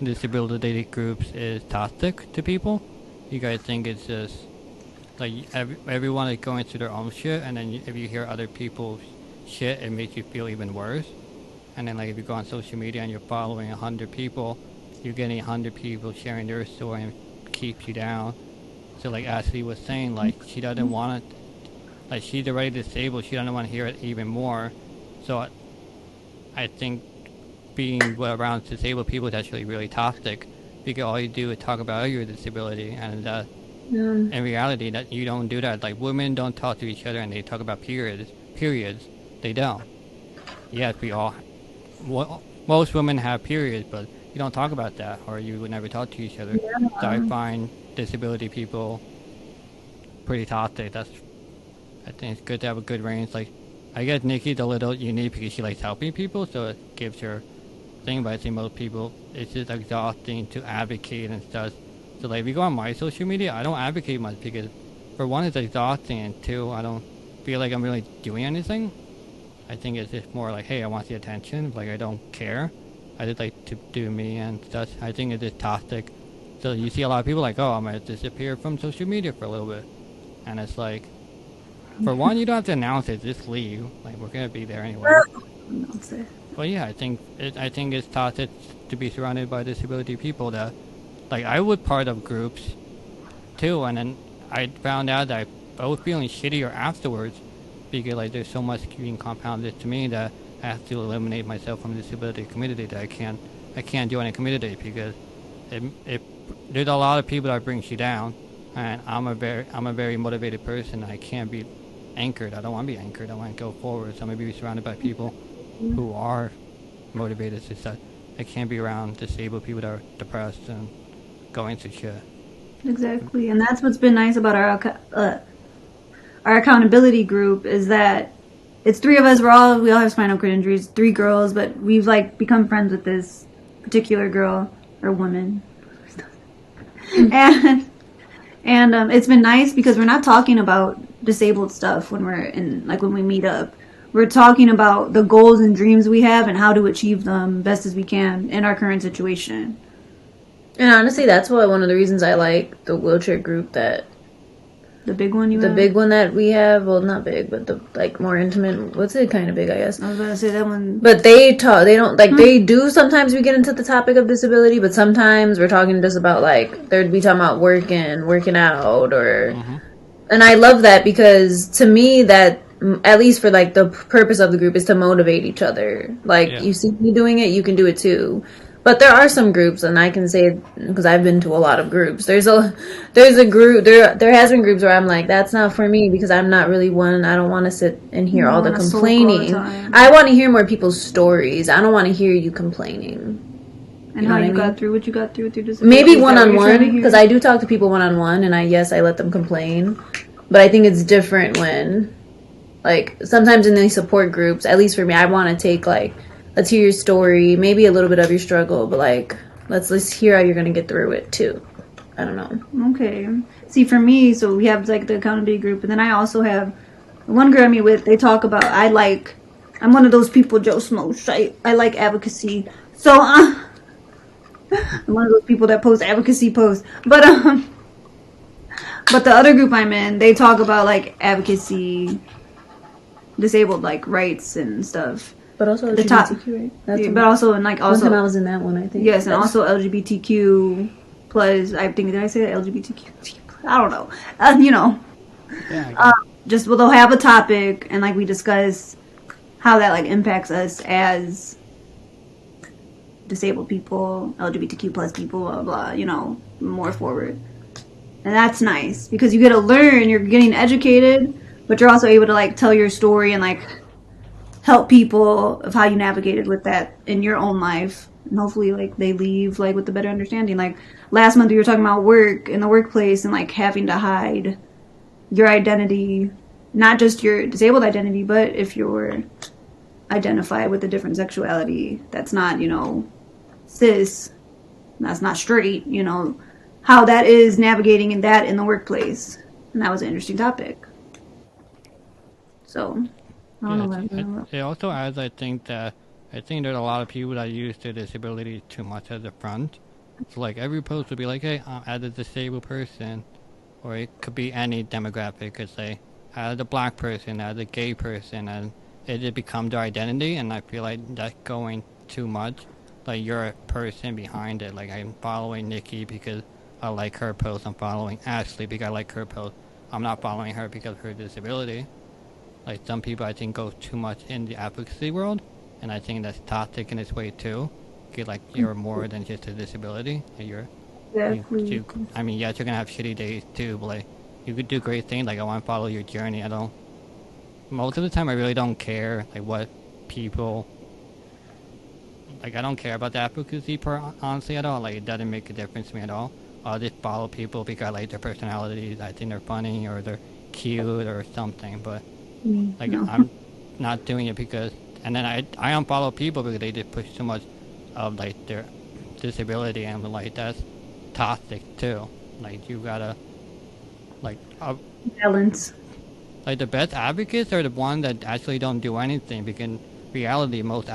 disability groups is toxic to people. You guys think it's just like everyone is going through their own shit, and then if you hear other people's shit, it makes you feel even worse. And then like if you go on social media and you're following 100 people, you're getting 100 people sharing their story and it keeps you down. So like Ashley was saying, like she doesn't want it, like she's already disabled, she doesn't want to hear it even more. So I think being around disabled people is actually really toxic, because all you do is talk about your disability, and in reality that you don't do that. Like women don't talk to each other and they talk about periods. They don't. Yes, most women have periods, but you don't talk about that, or you would never talk to each other. Yeah. So I find disability people pretty toxic. I think it's good to have a good range. Like, I guess Nikki's a little unique because she likes helping people, so it gives her thing. But I think most people, it's just exhausting to advocate and stuff. So like, if you go on my social media, I don't advocate much because, for one, it's exhausting, and two, I don't feel like I'm really doing anything. I think it's just more like, hey, I want the attention. Like, I don't care. I just like to do me and stuff. I think it's just toxic. So you see a lot of people like, oh, I'm going to disappear from social media for a little bit. And it's like, for one, you don't have to announce it. Just leave. Like, we're going to be there anyway. But yeah, I think it's toxic to be surrounded by disability people that, like, I was part of groups too. And then I found out that I was feeling shittier afterwards, because like there's so much being compounded to me that I have to eliminate myself from the disability community, that I can't join a community because there's a lot of people that brings you down, and I'm a very motivated person. I can't be anchored. I don't want to be anchored. I want to go forward. So I'm gonna be surrounded by people who are motivated. So that I can't be around disabled people that are depressed and going through shit. Exactly, and that's what's been nice about our accountability group, is that it's three of us. We all have spinal cord injuries. 3 girls, but we've like become friends with this particular girl or woman, and it's been nice because we're not talking about disabled stuff when when we meet up. We're talking about the goals and dreams we have and how to achieve them best as we can in our current situation. And honestly, that's one of the reasons I like the wheelchair group The big one the big one that we have. Well, not big, but the like more intimate. What's it? Kind of big, I guess. I was about to say that one. But they don't like they do. Sometimes we get into the topic of disability, but sometimes we're talking just about like they'd be talking about working out, or. And I love that because to me that, at least for like the purpose of the group, is to motivate each other. Like you see me doing it, you can do it too. But there are some groups, and I can say because I've been to a lot of groups. There's a group. There has been groups where I'm like, that's not for me because I'm not really one. I don't want to sit and hear all the complaining. I want to hear more people's stories. I don't want to hear you complaining. And how you got through what you got through with your disability. Maybe one-on-one, because I do talk to people one-on-one, and I let them complain. But I think it's different when, like, sometimes in these support groups, at least for me, I want to take like, let's hear your story, maybe a little bit of your struggle, but like, let's hear how you're gonna get through it too. I don't know. Okay. See, for me, so we have like the accountability group, and then I also have one girl I meet with. They talk about I'm one of those people, Joe Smosh. I like advocacy, so I'm one of those people that post advocacy posts. But the other group I'm in, they talk about like advocacy, disabled like rights and stuff. But also the LGBTQ, right? But also, and like also, one time I was in that one, I think. Yes, and also LGBTQ plus. I think, did I say that? LGBTQ? I don't know. You know, they'll have a topic, and like we discuss how that like impacts us as disabled people, LGBTQ plus people, blah blah. You know, more forward, and that's nice because you get to learn. You're getting educated, but you're also able to like tell your story and like help people of how you navigated with that in your own life, and hopefully like they leave like with a better understanding. Like last month we were talking about work in the workplace and like having to hide your identity, not just your disabled identity, but if you're identified with a different sexuality that's not, you know, cis, that's not straight, you know, how that is navigating in the workplace. And that was an interesting topic. So, I don't know. It also adds, I think there's a lot of people that use their disability too much as a front. So like every post would be like, hey, I'm as a disabled person, or it could be any demographic. It could say as a black person, as a gay person, and it just becomes their identity. And I feel like that's going too much. Like you're a person behind it. Like I'm following Nikki because I like her post. I'm following Ashley because I like her post. I'm not following her because of her disability. Like some people I think go too much in the advocacy world, and I think that's toxic in its way too. Like you're more than just a disability. Exactly. I mean, yes, you're gonna have shitty days too, but like you could do great things. Like I want to follow your journey. Most of the time I really don't care like what people. Like I don't care about the advocacy part honestly at all. Like it doesn't make a difference to me at all. I'll just follow people because I like their personalities. I think they're funny or they're cute or something. But like I'm not doing it because. And then I unfollow people because they just push too much of like their disability, and like that's toxic too. Like you gotta like balance. like the best advocates are the ones that actually don't do anything, because in reality most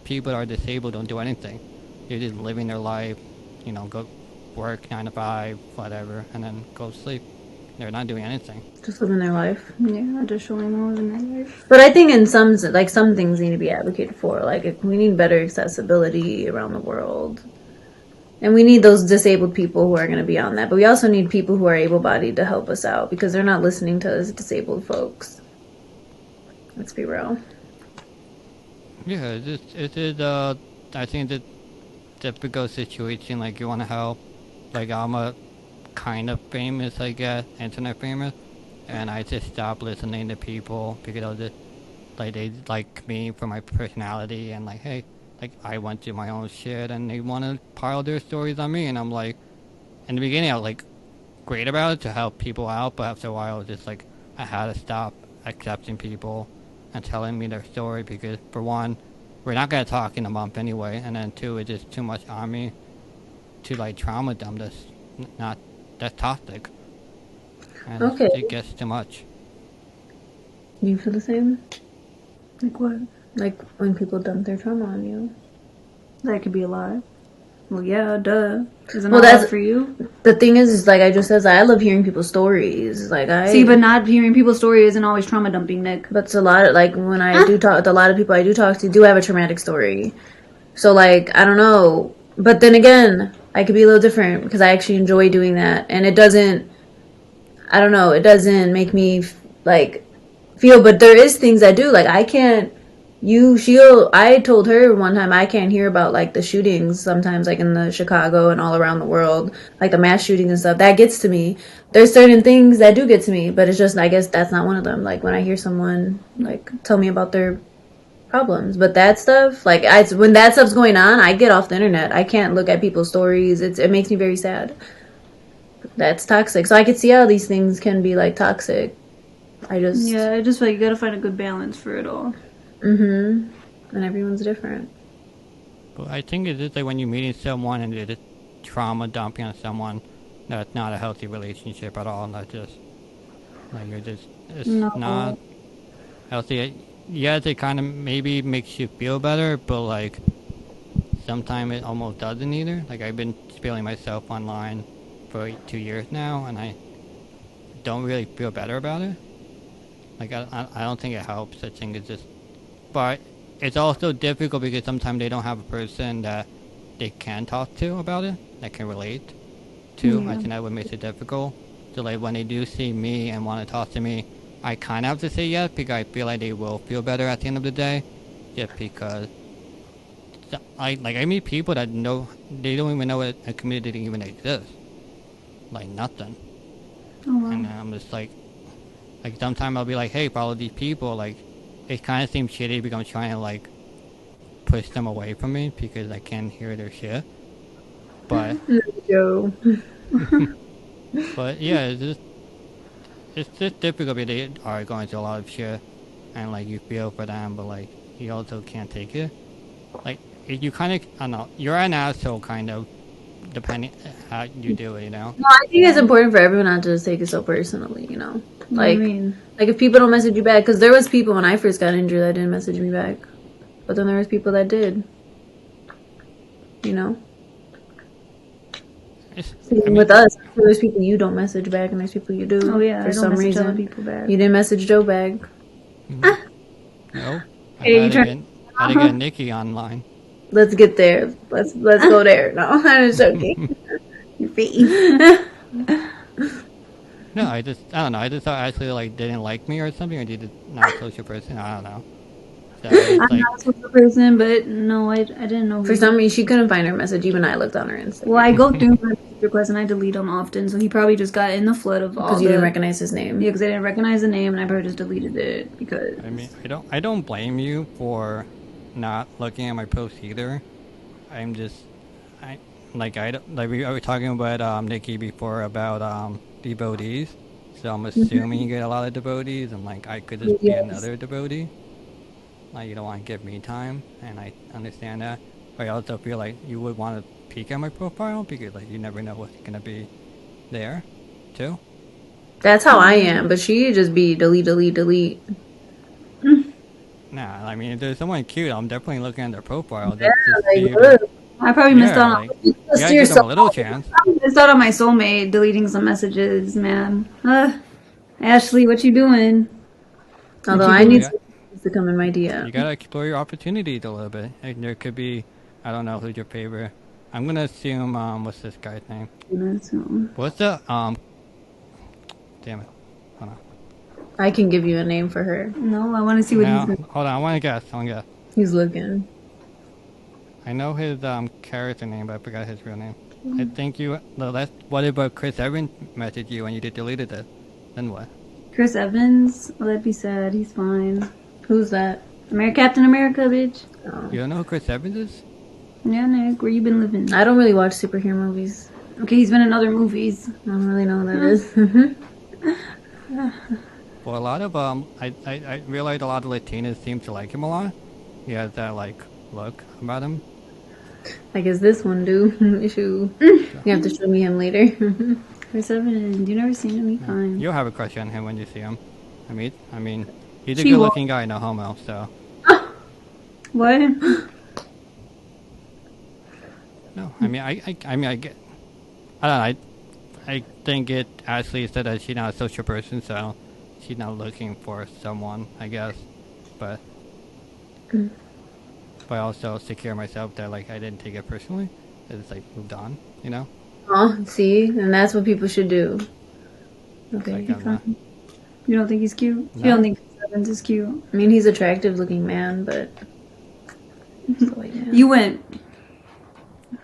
people that are disabled don't do anything. They're just living their life, you know, go work 9 to 5 whatever, and then go sleep. They're not doing anything. Just living their life. Yeah, just showing them living their life. But I think in some things need to be advocated for. Like if we need better accessibility around the world, and we need those disabled people who are going to be on that. But we also need people who are able-bodied to help us out, because they're not listening to us disabled folks. Let's be real. Yeah, it is. I think that difficult situation. Like you want to help. Like I'm a kind of famous, I guess, internet famous, and I just stopped listening to people because I was just like they like me for my personality, and like hey, like I went through my own shit and they want to pile their stories on me, and I'm like, in the beginning I was like great about it to help people out, but after a while it was just like I had to stop accepting people and telling me their story, because for one, we're not gonna talk in a month anyway, and then two, it's just too much on me to like trauma dump. That's toxic. And Okay. it gets too much. Do you feel the same? Like what? Like when people dump their trauma on you? That could be a lot. Well, yeah, duh. Isn't Well, that that's hard for you? the thing is like I just said, I love hearing people's stories. Like See, but not hearing people's story isn't always trauma dumping, Nick. But it's a lot of, like, when I do talk, a lot of people I do talk to do have a traumatic story. So, like, I don't know. But then again, I could be a little different because I actually enjoy doing that. And it doesn't, I don't know, it doesn't make me, like, feel, but there is things I do. Like, I can't, I told her one time I can't hear about, like, the shootings sometimes, like, in the Chicago and all around the world, like the mass shootings and stuff. That gets to me. There's certain things that do get to me, but it's just, I guess that's not one of them. Like, when I hear someone, like, tell me about their problems. But that stuff, like, when that stuff's going on, I get off the internet. I can't look at people's stories. It makes me very sad. That's toxic. So I could see how these things can be, like, toxic. I just feel like you gotta find a good balance for it all. And everyone's different. But I think it's just like when you're meeting someone and you're just trauma dumping on someone, that's not a healthy relationship at all. That's just, like, it's not healthy. Yes, it kind of maybe makes you feel better, but, like, sometimes it almost doesn't either. Like, I've been spilling myself online for 2 years now, and I don't really feel better about it. Like, I don't think it helps. I think it's just, but it's also difficult because sometimes they don't have a person that they can talk to about it, that can relate to. I think that would make it difficult. So, like, when they do see me and want to talk to me, I kind of have to say yes, because I feel like they will feel better at the end of the day, just because I meet people that they don't even know a community even exists, like nothing. Oh, wow. And I'm just like sometimes I'll be like, hey, follow these people. Like, it kind of seems shitty because I'm trying to, like, push them away from me because I can't hear their shit. But Yo. but yeah, it's just difficult because they are going through a lot of shit, and, like, you feel for them, but, like, you also can't take it. Like, you kind of, I don't know, you're an asshole kind of depending how you do it, you know. No, I think it's important for everyone not to just take it so personally, you know. Like, like if people don't message you back, because there was people when I first got injured that didn't message me back, but then there was people that did, you know. Same with us, there's people you don't message back, and there's people you do. Oh yeah, for some reason, other people back. You didn't message Joe back. No, Hey, I had to get Nikki online. Let's get there. Let's go there. No, I'm just joking. Your face. No, I don't know. I just thought Ashley like didn't like me or something, or did it not a social person. I don't know. So it's I'm not a social person, but no, I didn't know. For some reason, she couldn't find her message. Even I looked on her Instagram. Well, I go through my requests and I delete them often, so he probably just got in the flood of all. Because you didn't recognize his name. Yeah, because I didn't recognize the name, and I probably just deleted it because. I mean, I don't blame you for not looking at my posts either. I'm just, we were talking about Nikki before about devotees, so I'm assuming you get a lot of devotees, and like I could just be another devotee. Like you don't want to give me time, and I understand that. But I also feel like you would want to peek at my profile because like you never know what's gonna be there, too. That's how I am, but she just be delete. Nah, I mean if there's someone cute, I'm definitely looking at their profile. Yeah, like, look. I probably missed out on. Like, you gotta give them a little chance. I missed out on my soulmate deleting some messages, man. Ashley, what you doing? Although I need to come in my DM. You gotta explore your opportunities a little bit. Like, there could be, I don't know who's your favorite. I'm gonna assume what's this guy's name? What's the damn it. Hold on. I can give you a name for her. No, I want to see what he's doing. Hold on, I want to guess. He's looking. I know his character name, but I forgot his real name. I think what about Chris Evans messaged you when you deleted it? Then what? Chris Evans? Well, that'd be sad. He's fine. Who's that? Captain America, bitch. Oh. You don't know who Chris Evans is? Yeah, Nick, where you been living? I don't really watch superhero movies. Okay, he's been in other movies. I don't really know who that is. Well, a lot of I realized a lot of Latinas seem to like him a lot. He has that like look about him. I guess this one do. Issue. You have to show me him later. Chris Evans, you never seen him? He's fine. You'll have a crush on him when you see him. I mean, he's a good-looking guy, no homo. So. What? No, I mean, I get. I don't know. I think Ashley said that she's not a social person, so she's not looking for someone, I guess. But I also secure myself that like I didn't take it personally. It's like moved on, you know. Oh, see, and that's what people should do. Okay. Like, you don't think he's cute? No. You don't think Chris Evans is cute? I mean, he's attractive looking man, but so, yeah. You went.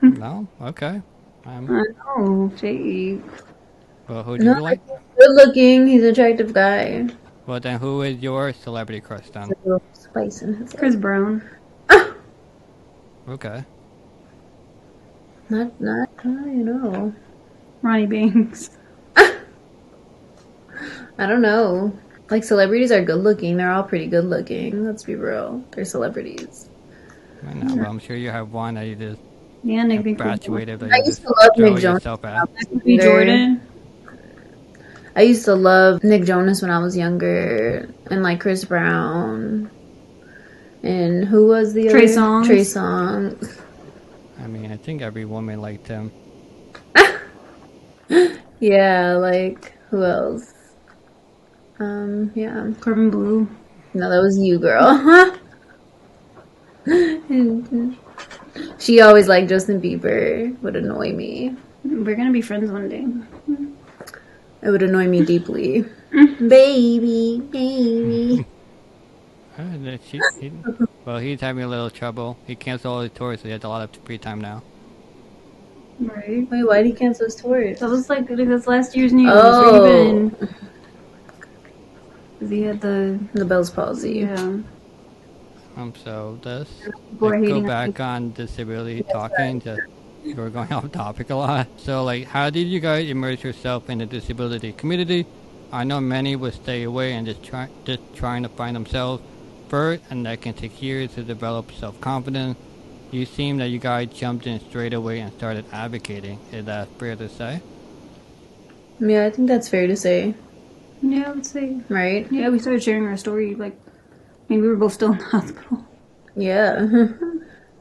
No, okay. I know, Jake. Well, who do you like? Good looking. He's an attractive guy. Well, then who is your celebrity crush then? A little spice in his Chris Brown. Okay. Not, you know. Ronnie Banks. I don't know. Like, celebrities are good looking. They're all pretty good looking. Let's be real. They're celebrities. I know, but I'm sure you have one that you just Yeah, Nick infatuated. I used to love Nick Jonas. Jordan. I used to love Nick Jonas when I was younger. And, like, Chris Brown. And who was the Trey other? Songz. Trey Songz. I mean, I think every woman liked him. Yeah, like, who else? Yeah. Corbin Blue. No, that was you, girl. She always liked Justin Bieber. Would annoy me. We're gonna be friends one day. It would annoy me deeply. Baby. Well, he's having a little trouble. He canceled all his tours, so he has a lot of free time now. Right. Wait, why did he cancel his tours? That was like that's last year's news. Oh. Because he had the Bell's palsy. Yeah. So let's People are go hating back on disability talking. We're going off topic a lot. So, like, how did you guys immerse yourself in the disability community? I know many would stay away and just trying to find themselves first, and that can take years to develop self-confidence. you seem that you guys jumped in straight away and started advocating. Is that fair to say? Yeah, I think that's fair to say, Yeah, let's say. right? Yeah, we started sharing our story. Like, I mean, we were both still in the hospital. Yeah.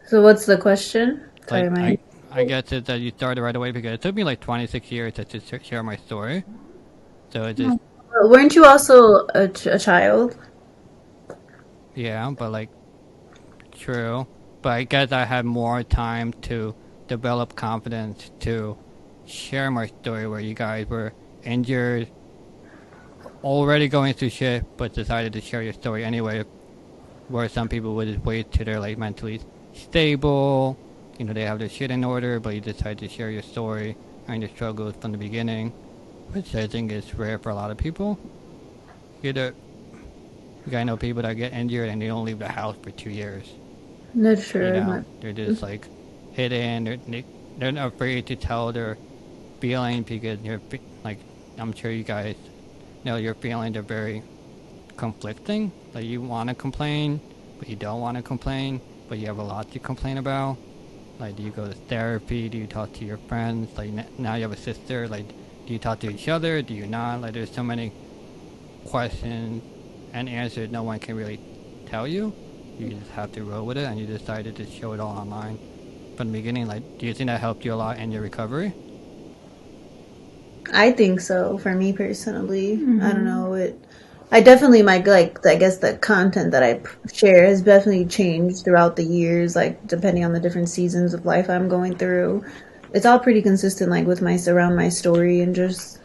So what's the question? Sorry, Like, I guess it's that you started right away because it took me like 26 years to share my story. So it just, Weren't you also a child? yeah, but like, true. But I guess I had more time to develop confidence to share my story where you guys were injured, already going through shit, but decided to share your story anyway. Where some people would just wait till they're like mentally stable, you know, they have their shit in order, but you decide to share your story and your struggles from the beginning, which I think is rare for a lot of people. You gotta know people that get injured and they don't leave the house for 2 years. That's true. You know, they're just like hidden. They're not afraid to tell their feelings because like, I'm sure you guys know your feelings are very conflicting. Like, you want to complain, but you don't want to complain, but you have a lot to complain about. Like, do you go to therapy? Do you talk to your friends? Like, now you have a sister. Like, do you talk to each other? Do you not? Like, there's so many questions and answers no one can really tell you. You just have to roll with it, and you decided to show it all online from the beginning. Like, do you think that helped you a lot in your recovery? I think so. For me personally, I don't know. I definitely like. I guess the content that I share has definitely changed throughout the years. Like depending on the different seasons of life I'm going through, it's all pretty consistent. Like with around my story and just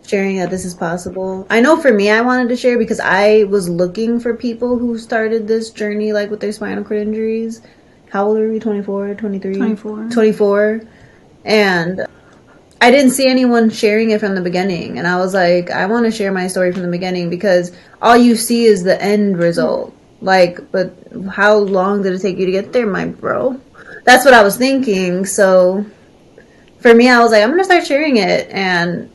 sharing that this is possible. I know for me, I wanted to share because I was looking for people who started this journey, like with their spinal cord injuries. How old are we? 24, 23? 24. 24. And I didn't see anyone sharing it from the beginning. And I was like, I want to share my story from the beginning because all you see is the end result. Like, but how long did it take you to get there, my bro? That's what I was thinking. So for me, I was like, I'm going to start sharing it. And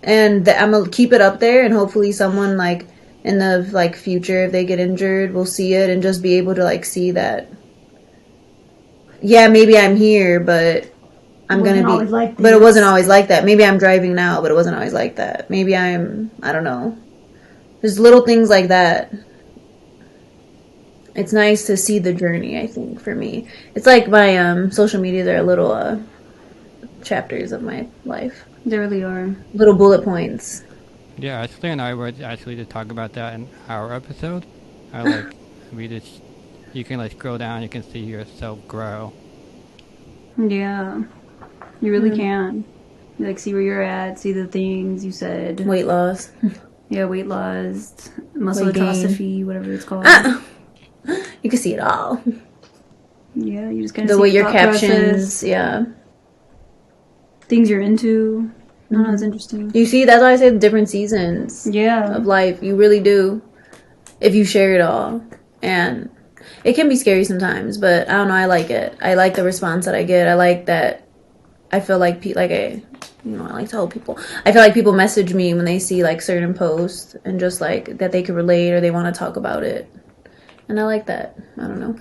I'm gonna keep it up there, and hopefully someone like in the like future, if they get injured, will see it and just be able to like see that. Yeah, maybe I'm here, but I'm gonna be. Like but it wasn't always like that. Maybe I'm driving now, but it wasn't always like that. Maybe I don't know. There's little things like that. It's nice to see the journey. I think for me, it's like my social media. They're little chapters of my life. They really are. Little bullet points. Yeah, Ashley and I were actually to talk about that in our episode. I like you can like scroll down, you can see yourself grow. Yeah, you really can. You, like, see where you're at, see the things you said. Weight loss. Yeah, weight loss, muscle Weight gain. atrophy, whatever it's called. You can see it all. Yeah, you just kind of The see way the your thought captions, process, yeah. things you're into. I don't know, it's interesting. You see, that's why I say the different seasons Yeah. of life. You really do. If you share it all. And it can be scary sometimes, but I don't know, I like it. I like the response that I get. I like that I feel like I like to help people. I feel like people message me when they see like certain posts and just like that they can relate or they want to talk about it. And I like that. I don't know.